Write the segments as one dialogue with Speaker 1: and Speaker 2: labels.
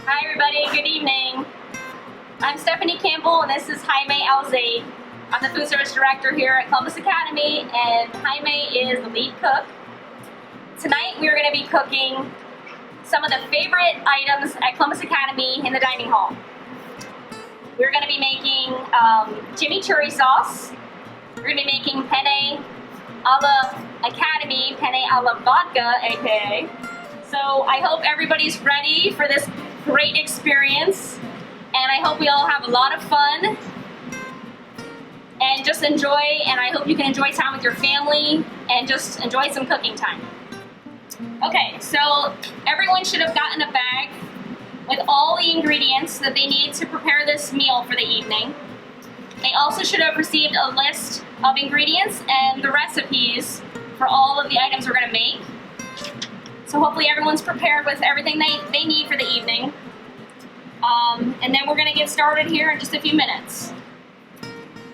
Speaker 1: Hi everybody, good evening. I'm Stephanie Campbell and this is Jaime Alzade. I'm the food service director here at Columbus Academy and Jaime is the lead cook. Tonight we are going to be cooking some of the favorite items at Columbus Academy in the dining hall. We're going to be making chimichurri sauce. We're going to be making penne alla academy, penne alla vodka, aka. So I hope everybody's ready for this great experience, and I hope we all have a lot of fun and just enjoy, and I hope you can enjoy time with your family and just enjoy some cooking time. Okay, so everyone should have gotten a bag with all the ingredients that they need to prepare this meal for the evening. They also should have received a list of ingredients and the recipes for all of the items we're going to make. So hopefully everyone's prepared with everything they need for the evening. And then we're going to get started here in just a few minutes.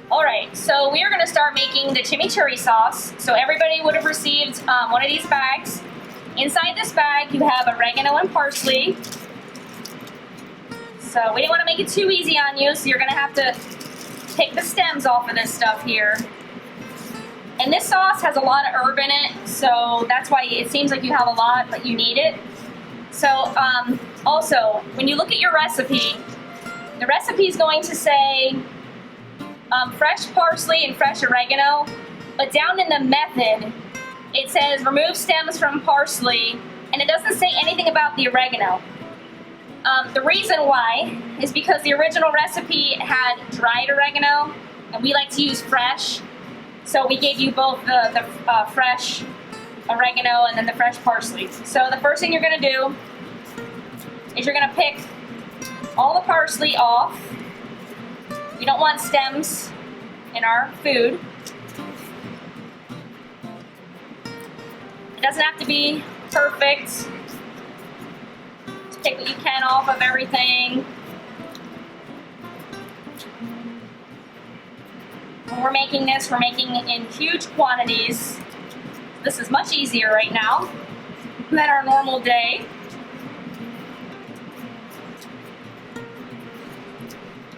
Speaker 1: Alright, so we are going to start making the chimichurri sauce. So everybody would have received one of these bags. Inside this bag you have oregano and parsley. So we didn't want to make it too easy on you, so you're going to have to take the stems off of this stuff here. And this sauce has a lot of herb in it, so that's why it seems like you have a lot, but you need it. So also, when you look at your recipe, the recipe is going to say fresh parsley and fresh oregano, but down in the method, it says remove stems from parsley, and it doesn't say anything about the oregano. The reason why is because the original recipe had dried oregano, and we like to use fresh. So we gave you both the fresh oregano and then the fresh parsley. So the first thing you're going to do is you're going to pick all the parsley off. We don't want stems in our food. It doesn't have to be perfect. Just pick what you can off of everything. When we're making this, we're making it in huge quantities. This is much easier right now than our normal day.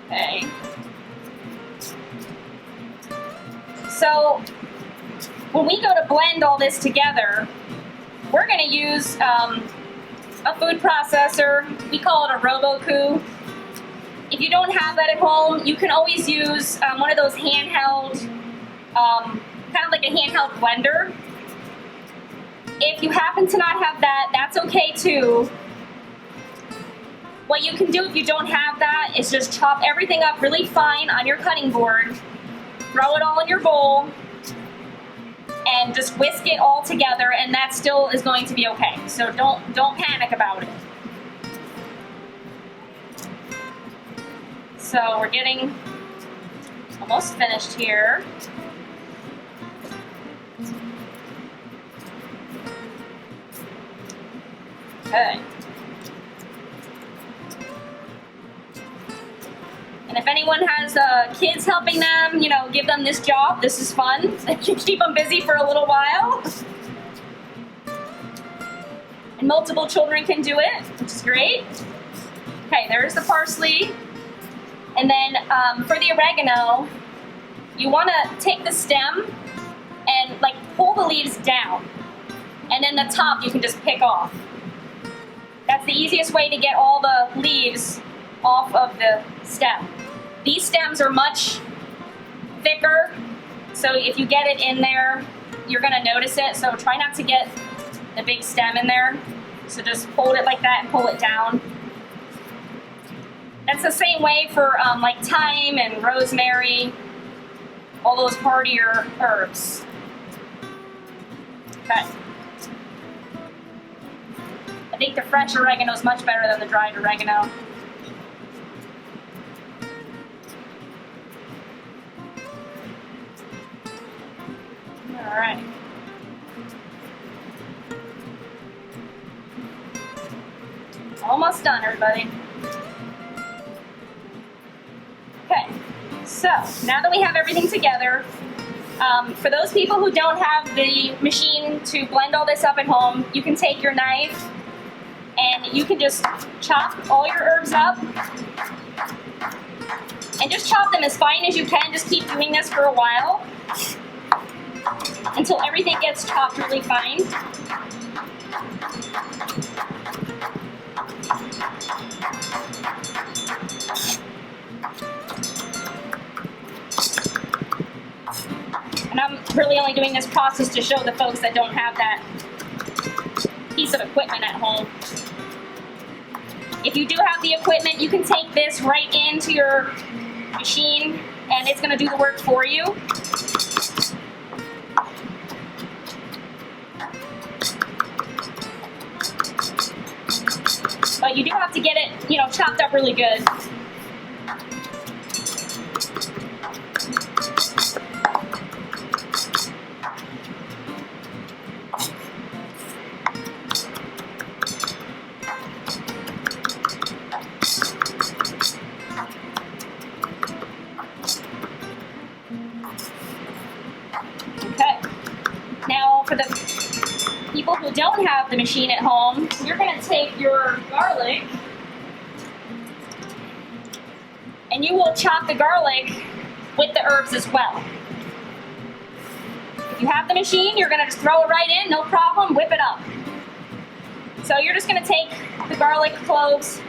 Speaker 1: Okay. So when we go to blend all this together, we're going to use a food processor. We call it a Roboku. If you don't have that at home, you can always use one of those handheld, kind of like a handheld blender. If you happen to not have that, that's okay too. What you can do if you don't have that is just chop everything up really fine on your cutting board, throw it all in your bowl, and just whisk it all together, and that still is going to be okay. So don't panic about it. So we're getting almost finished here. Okay. And if anyone has kids helping them, give them this job. This is fun. You can keep them busy for a little while. And multiple children can do it, which is great. Okay, there's the parsley. And then for the oregano, you want to take the stem and pull the leaves down. And then the top you can just pick off. That's the easiest way to get all the leaves off of the stem. These stems are much thicker, so if you get it in there, you're going to notice it. So try not to get the big stem in there. So just hold it like that and pull it down. That's the same way for like thyme and rosemary, all those heartier herbs. Okay. I think the fresh oregano is much better than the dried oregano. All right. Almost done, everybody. Okay, so now that we have everything together, for those people who don't have the machine to blend all this up at home, you can take your knife And you can just chop all your herbs up. And just chop them as fine as you can. Just keep doing this for a while until everything gets chopped really fine. And I'm really only doing this process to show the folks that don't have that piece of equipment at home. If you do have the equipment, you can take this right into your machine and it's going to do the work for you. But you do have to get it, chopped up really good. For the people who don't have the machine at home, you're going to take your garlic and you will chop the garlic with the herbs as well. If you have the machine, you're going to just throw it right in, no problem, whip it up. So you're just going to take the garlic cloves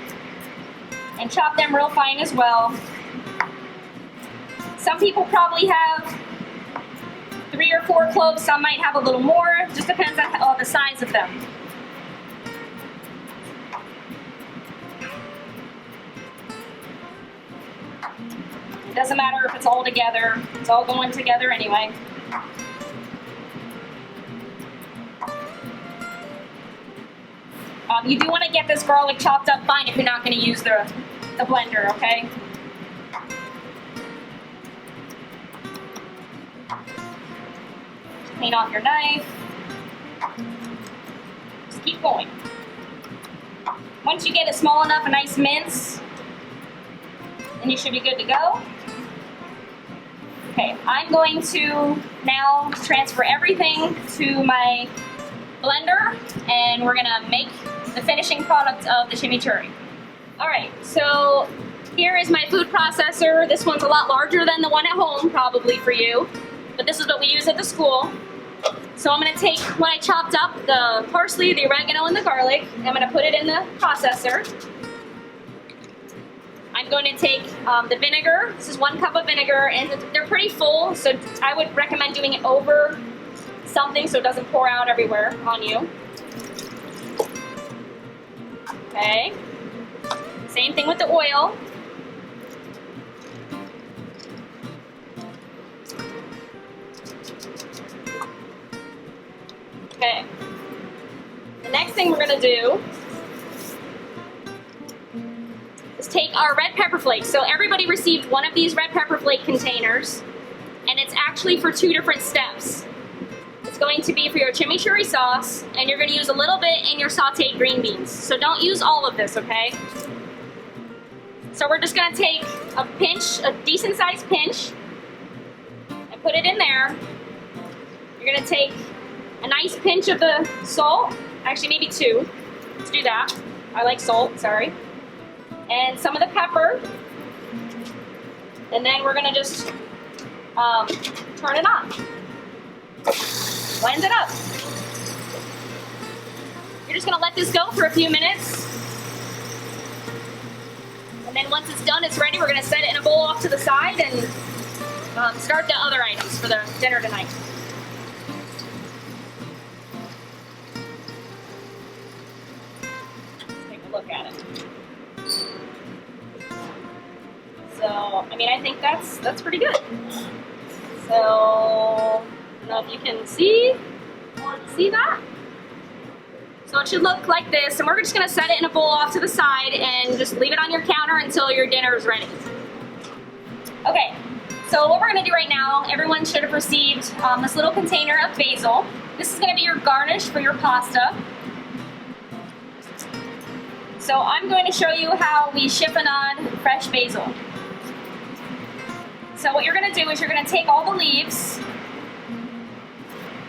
Speaker 1: and chop them real fine as well. Some people probably have 3 or 4 cloves, some might have a little more, just depends on the size of them. It doesn't matter if it's all together, it's all going together anyway. You do want to get this garlic chopped up fine if you're not going to use the blender, okay? Clean off your knife. Just keep going. Once you get it small enough, a nice mince, then you should be good to go. Okay, I'm going to now transfer everything to my blender, and we're gonna make the finishing product of the chimichurri. All right, so here is my food processor. This one's a lot larger than the one at home, probably for you, but this is what we use at the school. So I'm going to take what I chopped up, the parsley, the oregano, and the garlic. I'm going to put it in the processor. I'm going to take the vinegar. This is 1 cup of vinegar, and they're pretty full, so I would recommend doing it over something so it doesn't pour out everywhere on you. Okay. Same thing with the oil. Okay. The next thing we're going to do is take our red pepper flakes. So everybody received one of these red pepper flake containers, and it's actually for 2 different steps. It's going to be for your chimichurri sauce, and you're going to use a little bit in your sauteed green beans. So don't use all of this, okay? So we're just going to take a pinch, a decent sized pinch, and put it in there. You're going to take a nice pinch of the salt, actually maybe 2. Let's do that. I like salt, sorry. And some of the pepper. And then we're gonna just turn it on. Blend it up. You're just gonna let this go for a few minutes. And then once it's done, it's ready. We're gonna set it in a bowl off to the side and start the other items for the dinner tonight. Look at it. So, I mean, I think that's pretty good. So, I don't know if you can see that? So it should look like this, and we're just gonna set it in a bowl off to the side and just leave it on your counter until your dinner is ready. Okay, so what we're gonna do right now, everyone should have received this little container of basil. This is gonna be your garnish for your pasta. So I'm going to show you how we chiffonade fresh basil. So what you're going to do is you're going to take all the leaves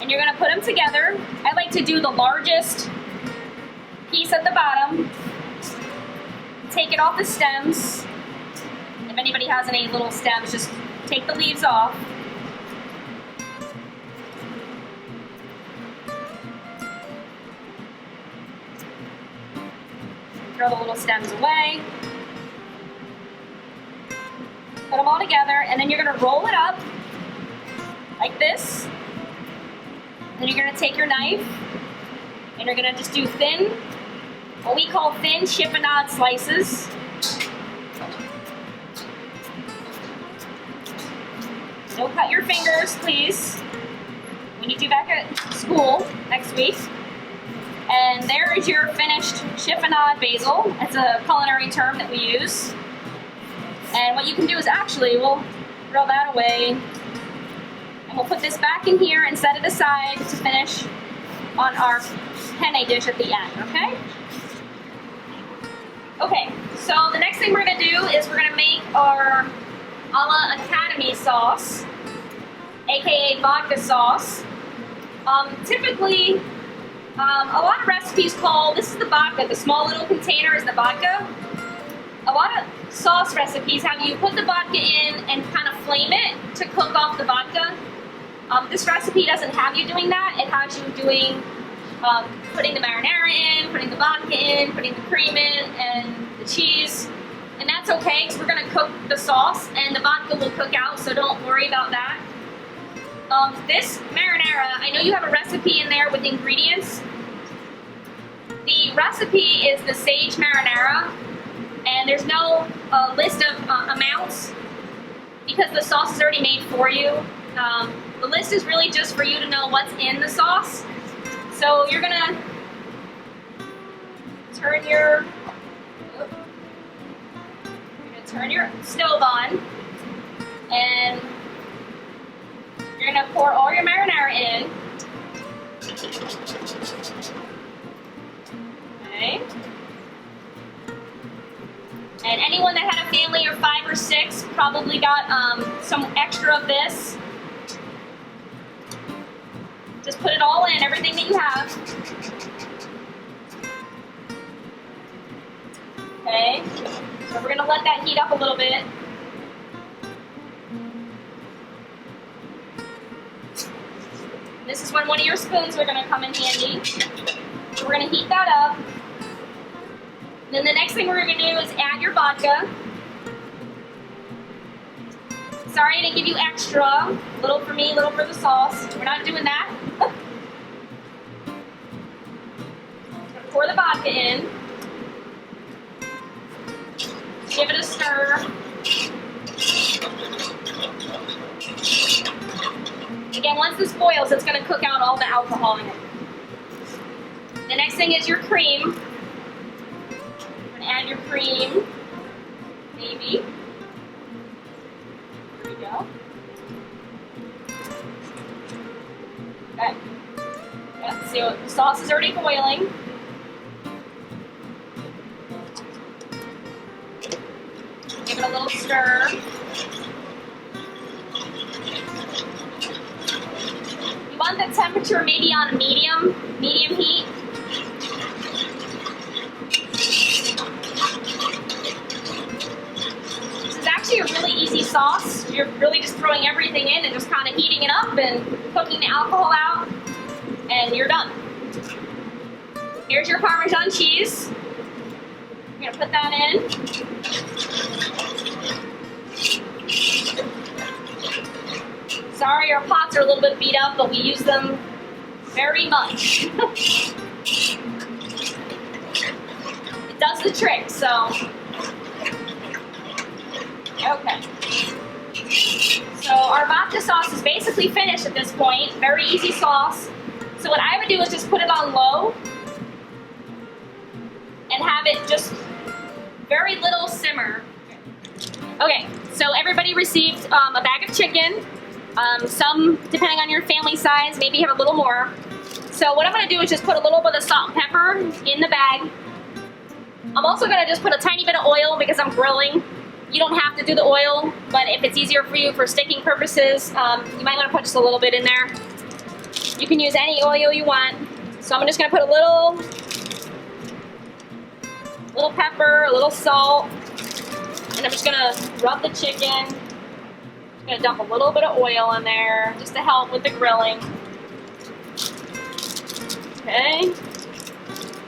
Speaker 1: and you're going to put them together. I like to do the largest piece at the bottom. Take it off the stems. If anybody has any little stems, just take the leaves off. Throw the little stems away. Put them all together, and then you're gonna roll it up like this. Then you're gonna take your knife, and you're gonna just do thin, what we call thin chiffonade slices. Don't cut your fingers, please, when you do back at school next week. And there is your finished chiffonade basil. It's a culinary term that we use. And what you can do is actually, we'll throw that away. And we'll put this back in here and set it aside to finish on our penne dish at the end, okay? Okay, so the next thing we're gonna do is we're gonna make our alla academy sauce, AKA vodka sauce. Typically, a lot of recipes call, this is the vodka, the small little container is the vodka. A lot of sauce recipes have you put the vodka in and kind of flame it to cook off the vodka. This recipe doesn't have you doing that. It has you doing, putting the marinara in, putting the vodka in, putting the cream in, and the cheese. And that's okay, because we're gonna cook the sauce and the vodka will cook out, so don't worry about that. This marinara, I know you have a recipe in there with ingredients. The recipe is the sage marinara, and there's no list of amounts because the sauce is already made for you. The list is really just for you to know what's in the sauce. So you're gonna turn your stove on, and you're gonna pour all your marinara in. Okay. And anyone that had a family of 5 or 6 probably got some extra of this. Just put it all in, everything that you have. Okay, so we're gonna let that heat up a little bit. This is when one of your spoons are gonna come in handy. So we're gonna heat that up. Then the next thing we're gonna do is add your vodka. Sorry I didn't give you extra. Little for me, little for the sauce. We're not doing that. Pour the vodka in. Give it a stir. Again, once this boils, it's going to cook out all the alcohol in it. The next thing is your cream. You're going to add your cream. Maybe. There we go. Okay. Yeah, see, the sauce is already boiling. Give it a little stir. You want the temperature maybe on a medium heat. This is actually a really easy sauce. You're really just throwing everything in and just kind of heating it up and cooking the alcohol out, and you're done. Here's your Parmesan cheese. You're gonna put that in. Sorry, our pots are a little bit beat up, but we use them very much. It does the trick, so. Okay. So our vodka sauce is basically finished at this point. Very easy sauce. So what I would do is just put it on low and have it just very little simmer. Okay, so everybody received a bag of chicken. Some, depending on your family size, maybe have a little more. So what I'm going to do is just put a little bit of salt and pepper in the bag. I'm also going to just put a tiny bit of oil because I'm grilling. You don't have to do the oil, but if it's easier for you for sticking purposes, you might want to put just a little bit in there. You can use any oil you want. So I'm just going to put a little A little pepper, a little salt, and I'm just gonna rub the chicken. I'm gonna dump a little bit of oil in there just to help with the grilling. Okay.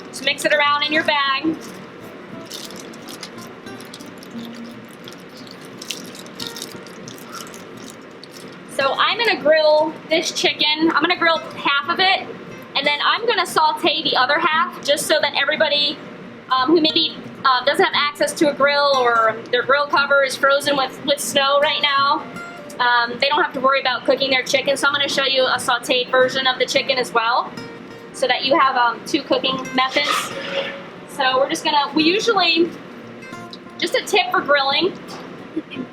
Speaker 1: Just mix it around in your bag. So I'm gonna grill this chicken. I'm gonna grill half of it, and then I'm gonna saute the other half just so that everybody who maybe doesn't have access to a grill or their grill cover is frozen with snow right now, they don't have to worry about cooking their chicken. So I'm gonna show you a sauteed version of the chicken as well, so that you have two cooking methods. So we're just gonna, we usually, just a tip for grilling,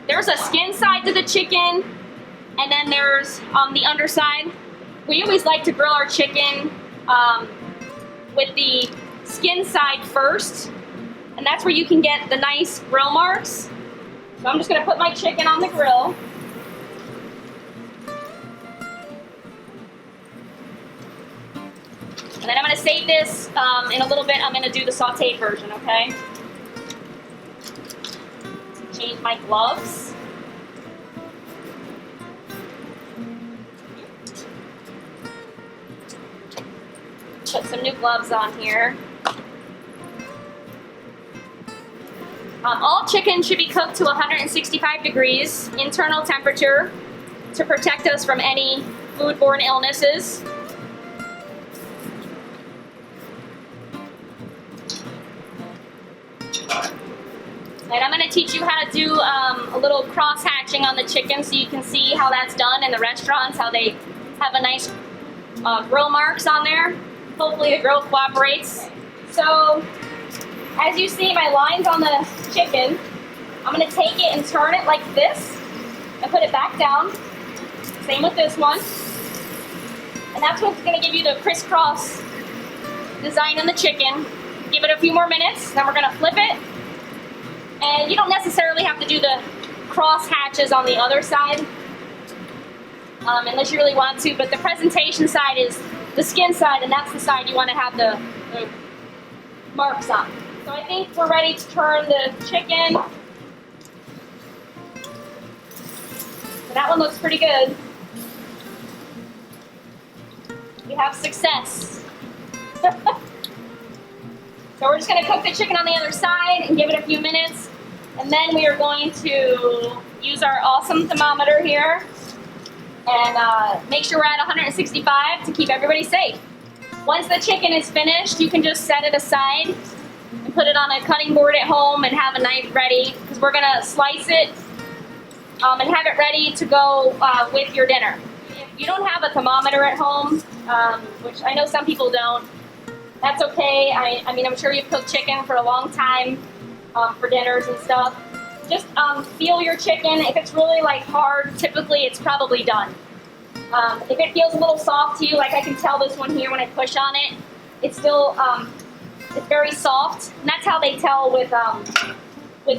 Speaker 1: there's a skin side to the chicken, and then there's the underside. We always like to grill our chicken with the skin side first, and that's where you can get the nice grill marks. So I'm just gonna put my chicken on the grill. And then I'm gonna save this in a little bit. I'm gonna do the sauteed version, okay? Change my gloves. Put some new gloves on here. All chicken should be cooked to 165 degrees internal temperature to protect us from any foodborne illnesses. And I'm going to teach you how to do a little cross hatching on the chicken so you can see how that's done in the restaurants, how they have a nice grill marks on there. Hopefully the grill cooperates. So as you see my lines on the chicken, I'm going to take it and turn it like this and put it back down. Same with this one. And that's what's going to give you the crisscross design on the chicken. Give it a few more minutes, then we're going to flip it. And you don't necessarily have to do the cross hatches on the other side, unless you really want to, but the presentation side is the skin side, and that's the side you want to have the marks on. So I think we're ready to turn the chicken. So that one looks pretty good. We have success. So we're just going to cook the chicken on the other side and give it a few minutes. And then we are going to use our awesome thermometer here and make sure we're at 165 to keep everybody safe. Once the chicken is finished, you can just set it aside and put it on a cutting board at home and have a knife ready, because we're going to slice it and have it ready to go with your dinner. If you don't have a thermometer at home, which I know some people don't, that's okay. I mean, I'm sure you've cooked chicken for a long time for dinners and stuff. Just feel your chicken. If it's really like hard, typically it's probably done. If it feels a little soft to you, like I can tell this one here when I push on it, it's still it's very soft. And that's how they tell with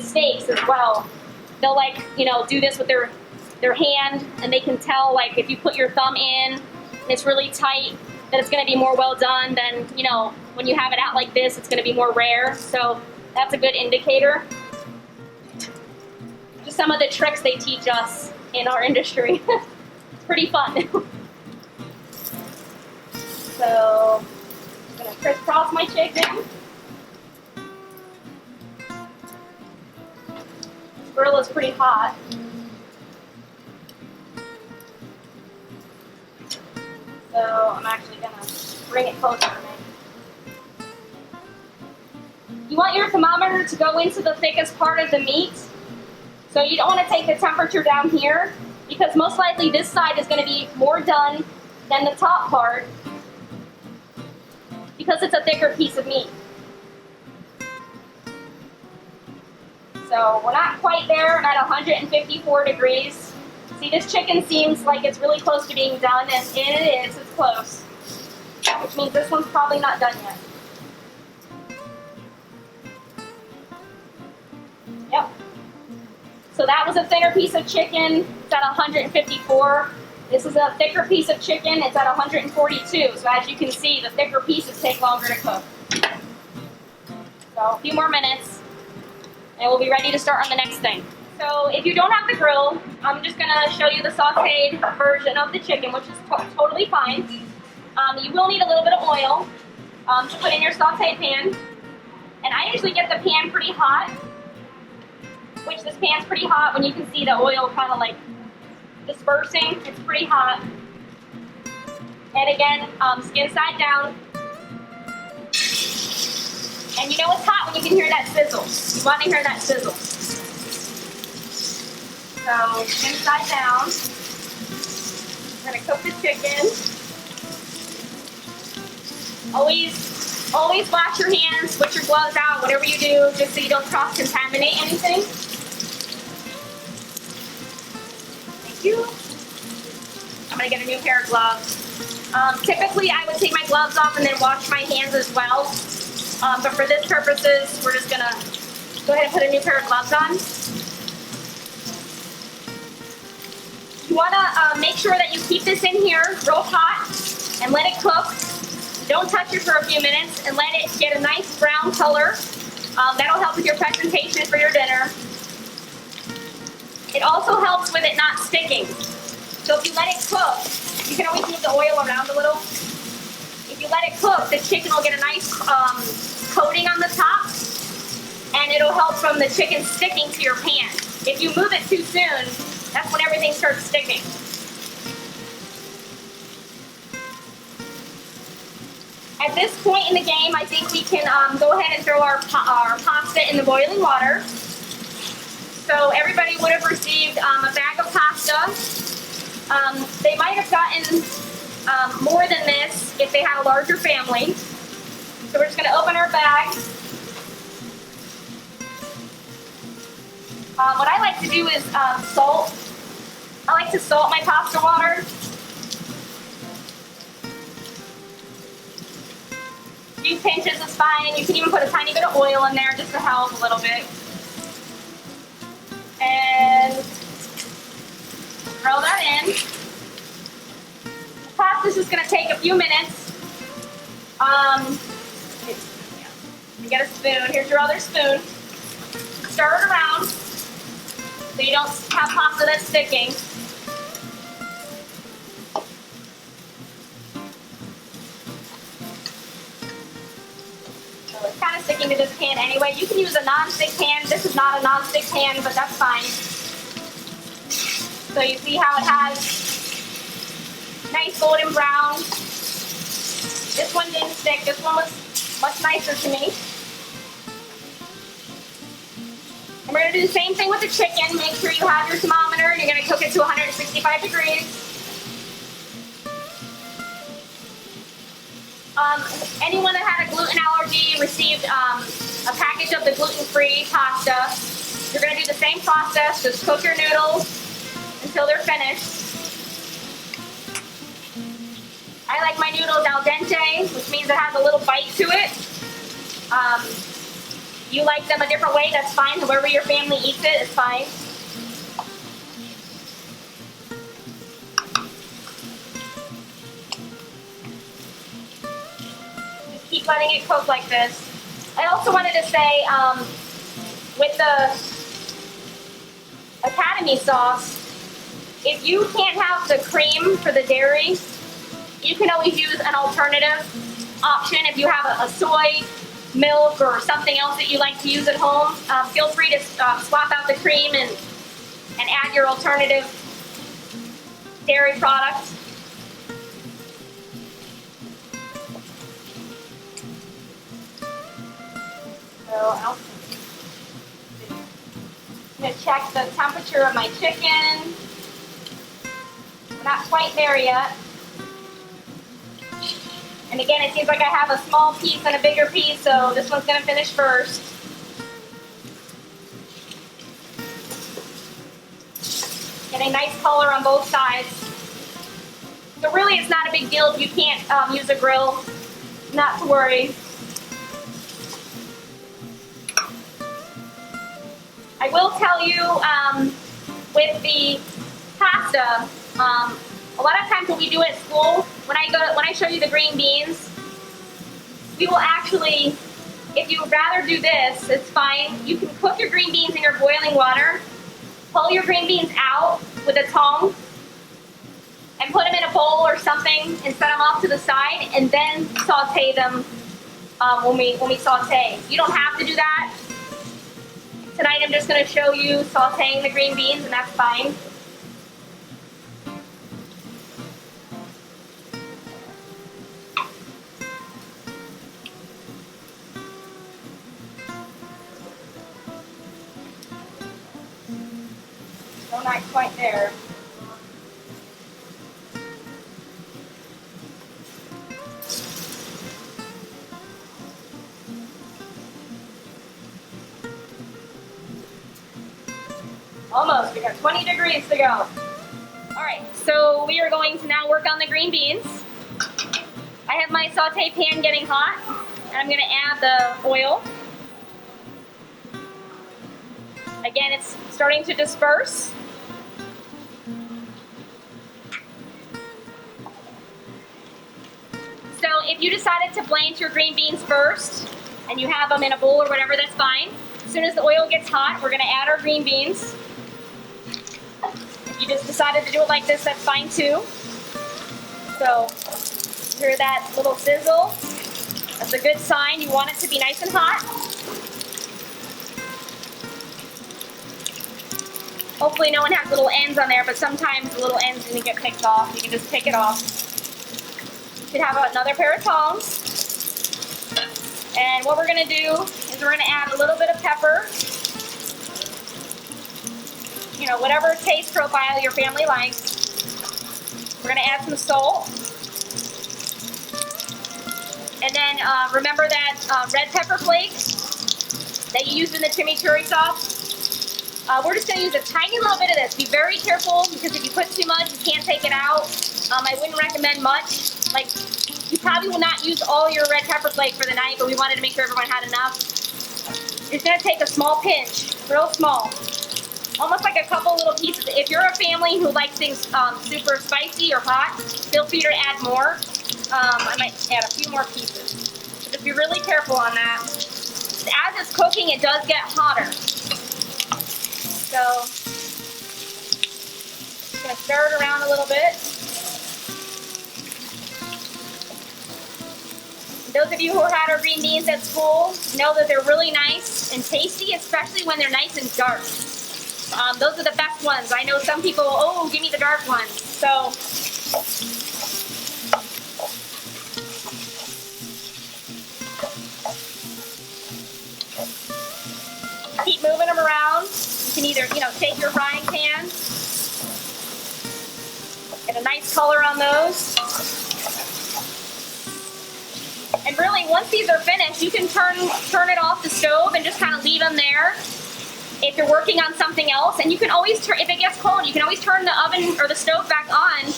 Speaker 1: steaks as well. They'll do this with their hand, and they can tell like if you put your thumb in and it's really tight, that it's going to be more well done than, when you have it out like this, it's going to be more rare. So that's a good indicator. Just some of the tricks they teach us in our industry. It's pretty fun. So I'm going to crisscross my chicken. This grill is pretty hot. So I'm actually going to bring it closer to me. You want your thermometer to go into the thickest part of the meat. So you don't want to take the temperature down here, because most likely this side is going to be more done than the top part, because it's a thicker piece of meat. So we're not quite there. I'm at 154 degrees. See, this chicken seems like it's really close to being done, and it is. It's close. Which means this one's probably not done yet. Yep. So that was a thinner piece of chicken. It's at 154. This is a thicker piece of chicken. It's at 142. So as you can see, the thicker pieces take longer to cook. So So a few more minutes, and we'll be ready to start on the next thing. So if you don't have the grill, I'm just gonna show you the sauteed version of the chicken, which is totally fine. You will need a little bit of oil to put in your sauteed pan. And I usually get the pan pretty hot, which this pan's pretty hot when you can see the oil kind of like dispersing. It's pretty hot. And again, skin side down. And you know it's hot when you can hear that sizzle. You want to hear that sizzle. So skin side down. I'm gonna cook the chicken. Always wash your hands, put your gloves out, whatever you do, just so you don't cross-contaminate anything. Thank you. I'm gonna get a new pair of gloves. Typically, I would take my gloves off and then wash my hands as well. But for this purposes, we're just gonna go ahead and put a new pair of gloves on. You wanna make sure that you keep this in here real hot and let it cook. Don't touch it for a few minutes and let it get a nice brown color. That'll help with your presentation for your dinner. It also helps with it not sticking. So if you let it cook, you can always move the oil around a little. If you let it cook, the chicken will get a nice coating on the top, and it'll help from the chicken sticking to your pan. If you move it too soon, that's when everything starts sticking. At this point in the game, I think we can go ahead and throw our pasta in the boiling water. So everybody would have received a bag of pasta. They might have gotten more than this if they had a larger family. So we're just going to open our bag. What I like to do is salt. I like to salt my pasta water. A few pinches is fine, and you can even put a tiny bit of oil in there just to help a little bit. And throw that in. The pasta's just going to take a few minutes. You get a spoon. Here's your other spoon. Stir it around so you don't have pasta that's sticking. So it's kind of sticking to this pan anyway. You can use a non-stick pan. This is not a non-stick pan, but that's fine. So you see how it has nice golden brown. This one didn't stick. This one was much nicer to me. And we're going to do the same thing with the chicken. Make sure you have your thermometer. You're going to cook it to 165 degrees. Anyone that had a gluten allergy received a package of the gluten-free pasta. You're going to do the same process. Just cook your noodles until they're finished. I like my noodles al dente, which means it has a little bite to it. You like them a different way, that's fine. However your family eats it, it's fine. Just keep letting it cook like this. I also wanted to say, with the Academy sauce, if you can't have the cream for the dairy, you can always use an alternative option. If you have a soy milk or something else that you like to use at home, feel free to swap out the cream and add your alternative dairy product. So I'm going to check the temperature of my chicken. We're not quite there yet. And again, it seems like I have a small piece and a bigger piece, so this one's going to finish first. Get a nice color on both sides. So really, it's not a big deal if you can't use a grill. Not to worry. I will tell you, with the pasta, a lot of times when we do it at school, when I show you the green beans, we will actually if you would rather do this, it's fine. You can cook your green beans in your boiling water, pull your green beans out with a tongue, and put them in a bowl or something and set them off to the side, and then saute them when we saute. You don't have to do that. Tonight I'm just going to show you sauteing the green beans, and that's fine. No, not quite there. Almost, we got 20 degrees to go. All right, so we are going to now work on the green beans. I have my saute pan getting hot, and I'm gonna add the oil. Again, it's starting to disperse. So if you decided to blanch your green beans first, and you have them in a bowl or whatever, that's fine. As soon as the oil gets hot, we're gonna add our green beans. If you just decided to do it like this, that's fine too. So, hear that little sizzle? That's a good sign. You want it to be nice and hot. Hopefully no one has little ends on there, but sometimes the little ends didn't get picked off. You can just pick it off. Should have another pair of tongs. And what we're gonna do is we're gonna add a little bit of pepper. You know, whatever taste profile your family likes. We're gonna add some salt. And then remember that red pepper flakes that you used in the chimichurri sauce? We're just gonna use a tiny little bit of this. Be very careful, because if you put too much, you can't take it out. I wouldn't recommend much. Like, you probably will not use all your red pepper flake for the night, but we wanted to make sure everyone had enough. You're just gonna take a small pinch, real small. Almost like a couple little pieces. If you're a family who likes things super spicy or hot, feel free to add more. I might add a few more pieces. So just be really careful on that. As it's cooking, it does get hotter. So, just gonna stir it around a little bit. Those of you who had our green beans at school know that they're really nice and tasty, especially when they're nice and dark. Those are the best ones. I know some people, oh, give me the dark ones. So, keep moving them around. You can either, take your frying pan, get a nice color on those. And really, once these are finished, you can turn it off the stove and just kind of leave them there. If you're working on something else, and you can always turn, if it gets cold, you can always turn the oven or the stove back on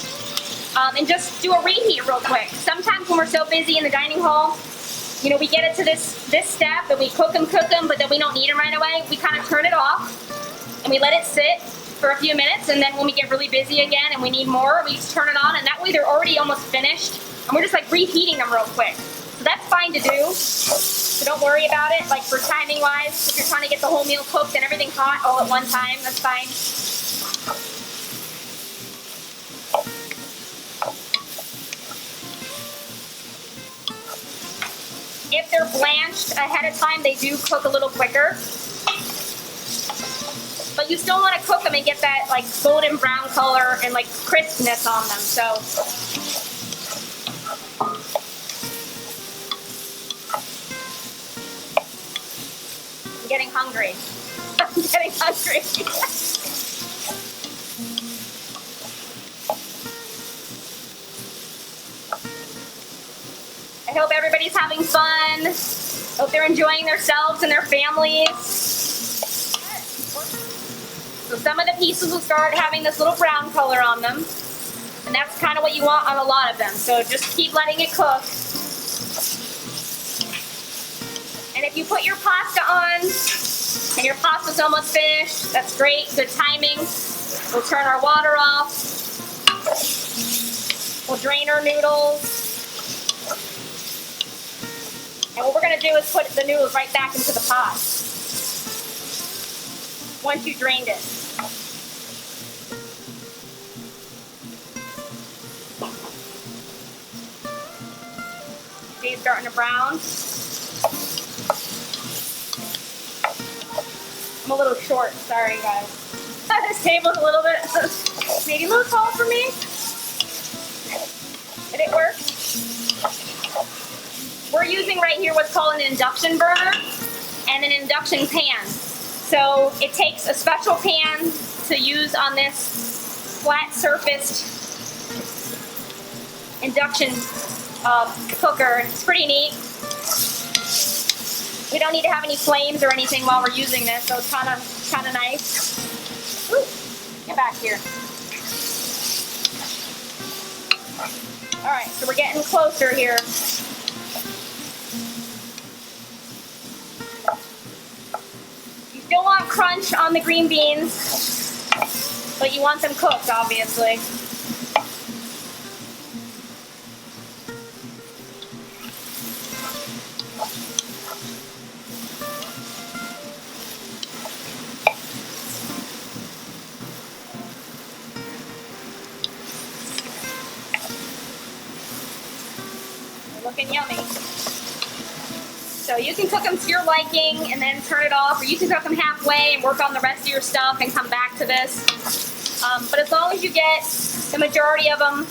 Speaker 1: and just do a reheat real quick. Sometimes when we're so busy in the dining hall, we get it to this step and we cook them, but then we don't need them right away. We kind of turn it off and we let it sit for a few minutes, and then when we get really busy again and we need more, we just turn it on, and that way they're already almost finished, and we're just like reheating them real quick. So that's fine to do. So don't worry about it, like for timing wise, if you're trying to get the whole meal cooked and everything hot all at one time, that's fine. If they're blanched ahead of time, they do cook a little quicker. But you still want to cook them and get that like golden brown color and like crispness on them. So I'm getting hungry. I'm getting hungry. I hope everybody's having fun. Hope they're enjoying themselves and their families. So some of the pieces will start having this little brown color on them. And that's kind of what you want on a lot of them. So just keep letting it cook. And if you put your pasta on and your pasta's almost finished, that's great, good timing. We'll turn our water off. We'll drain our noodles. And And what we're gonna do is put the noodles right back into the pot once you drained it. See, it's starting to brown. I'm a little short, sorry guys. This table's a little bit, maybe a little tall for me. Did it work? We're using right here what's called an induction burner and an induction pan. So it takes a special pan to use on this flat surfaced induction cooker. It's pretty neat. We don't need to have any flames or anything while we're using this, so it's kind of nice. Ooh, get back here. All right, so we're getting closer here. You still want crunch on the green beans, but you want them cooked, obviously. Looking yummy. So you can cook them to your liking and then turn it off, or you can cook them halfway and work on the rest of your stuff and come back to this. But as long as you get the majority of them,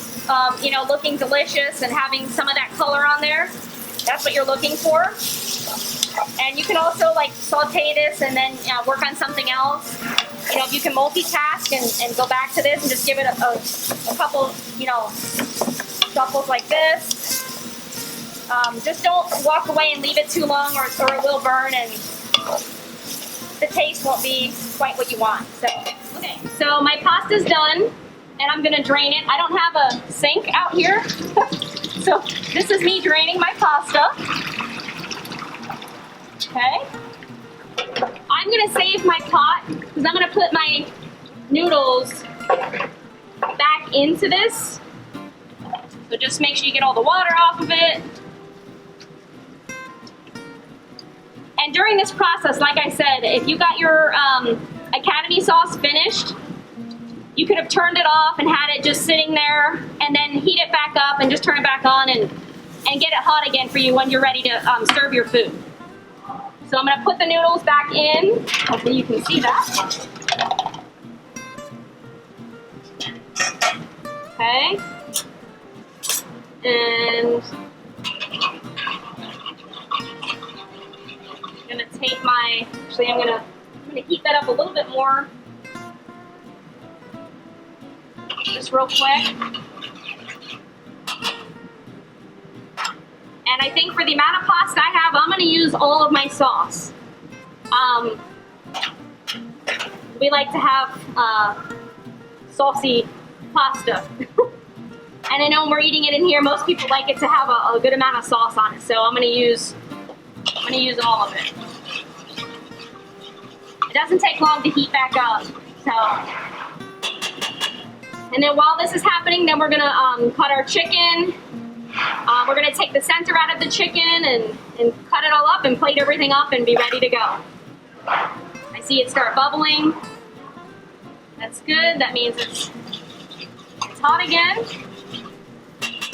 Speaker 1: you know, looking delicious and having some of that color on there, that's what you're looking for. And you can also like saute this and then work on something else. You know, if you can multitask and go back to this and just give it a couple, you know, shuffles like this. Just don't walk away and leave it too long or it will burn and the taste won't be quite what you want. So, okay, so my pasta's done and I'm gonna drain it. I don't have a sink out here, so this is me draining my pasta. Okay. I'm gonna save my pot because I'm gonna put my noodles back into this. So just make sure you get all the water off of it. And during this process, like I said, if you got your Academy sauce finished, you could have turned it off and had it just sitting there and then heat it back up and just turn it back on and get it hot again for you when you're ready to serve your food. So I'm gonna put the noodles back in. Hopefully you can see that. Okay. And I'm gonna take my, actually I'm gonna heat that up a little bit more. Just real quick. And I think for the amount of pasta I have, I'm gonna use all of my sauce. We like to have saucy pasta. And I know when we're eating it in here, most people like it to have a good amount of sauce on it. So I'm gonna use all of it. It doesn't take long to heat back up. So, and then while this is happening, then we're gonna cut our chicken. We're gonna take the center out of the chicken and cut it all up and plate everything up and be ready to go. I see it start bubbling. That's good. That means it's hot again.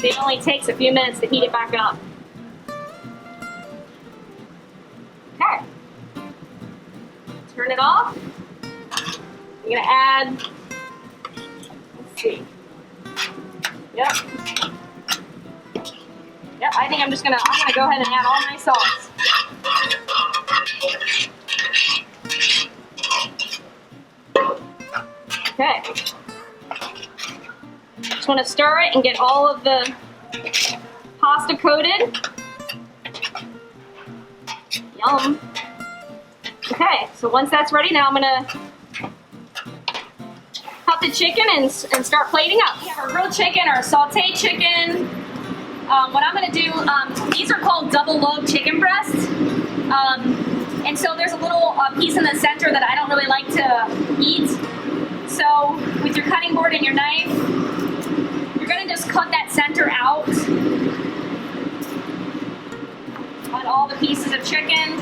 Speaker 1: It only takes a few minutes to heat it back up. Okay. Turn it off. I'm gonna add, let's see. Yep. Yep, I think I'm gonna go ahead and add all my sauce. Okay. Just want to stir it and get all of the pasta coated. Yum. Okay, so once that's ready, now I'm gonna cut the chicken and start plating up. We have our grilled chicken, our sauteed chicken. What I'm gonna do, these are called double lobe chicken breasts. And so there's a little piece in the center that I don't really like to eat. So with your cutting board and your knife, you're gonna just cut that center out. on all the pieces of chicken.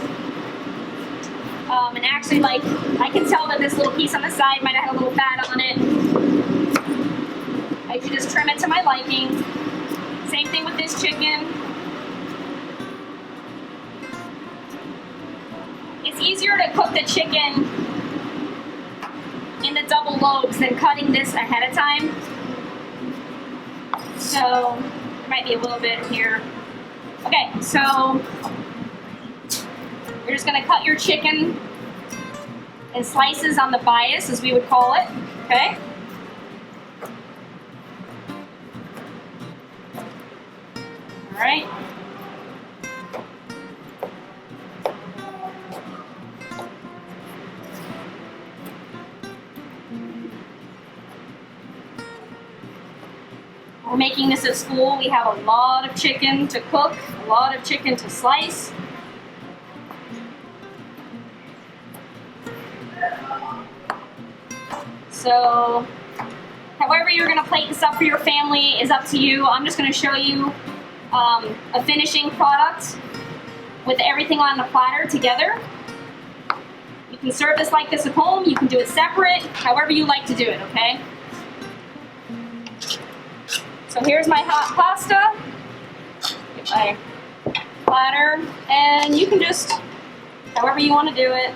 Speaker 1: And actually, like, I can tell that this little piece on the side might have a little fat on it. I should just trim it to my liking. Same thing with this chicken. It's easier to cook the chicken in the double lobes than cutting this ahead of time. So there might be a little bit here. Okay, so you're just gonna cut your chicken in slices on the bias, as we would call it, okay? All right. We're making this at school. We have a lot of chicken to cook, a lot of chicken to slice. So, however you're going to plate this up for your family is up to you. I'm just going to show you a finishing product with everything on the platter together. You can serve this like this at home. You can do it separate, however you like to do it, okay? So here's my hot pasta, get my platter, and you can just, however you want to do it.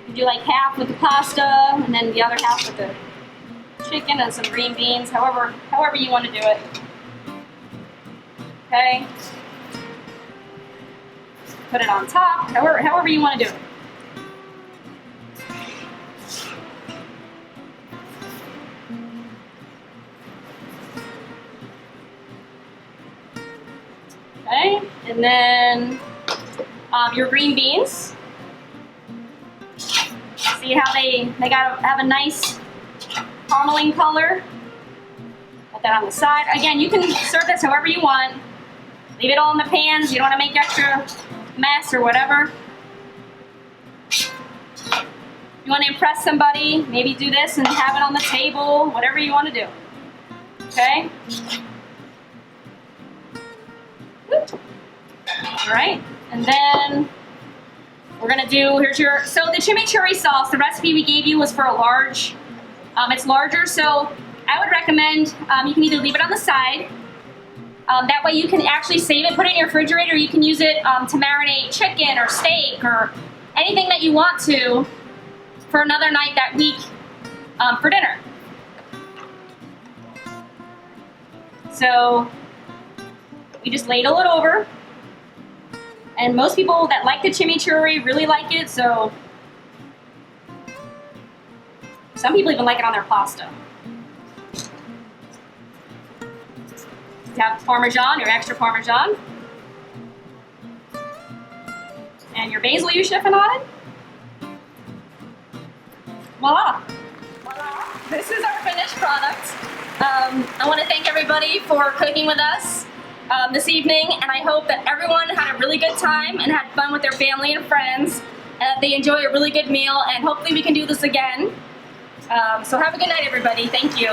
Speaker 1: You do like half with the pasta, and then the other half with the chicken and some green beans, however you want to do it. Okay. Put it on top, however you want to do it. Okay, and then your green beans. See how they gotta have a nice carameling color. Put that on the side. Again, you can serve this however you want. Leave it all in the pans. You don't want to make extra mess or whatever. If you want to impress somebody, maybe do this and have it on the table. Whatever you want to do. Okay. All right, and then we're gonna do, so the chimichurri sauce, the recipe we gave you was for a large, it's larger, so I would recommend you can either leave it on the side, that way you can actually save it, put it in your refrigerator, you can use it to marinate chicken or steak or anything that you want to for another night that week for dinner. So we just ladle it over. And most people that like the chimichurri really like it, so some people even like it on their pasta. You have Parmesan, your extra Parmesan. And your basil you chiffon on it. Voila! This is our finished product. I want to thank everybody for cooking with us this evening, and I hope that everyone had a really good time and had fun with their family and friends, and that they enjoy a really good meal, and hopefully we can do this again. So have a good night, everybody. Thank you.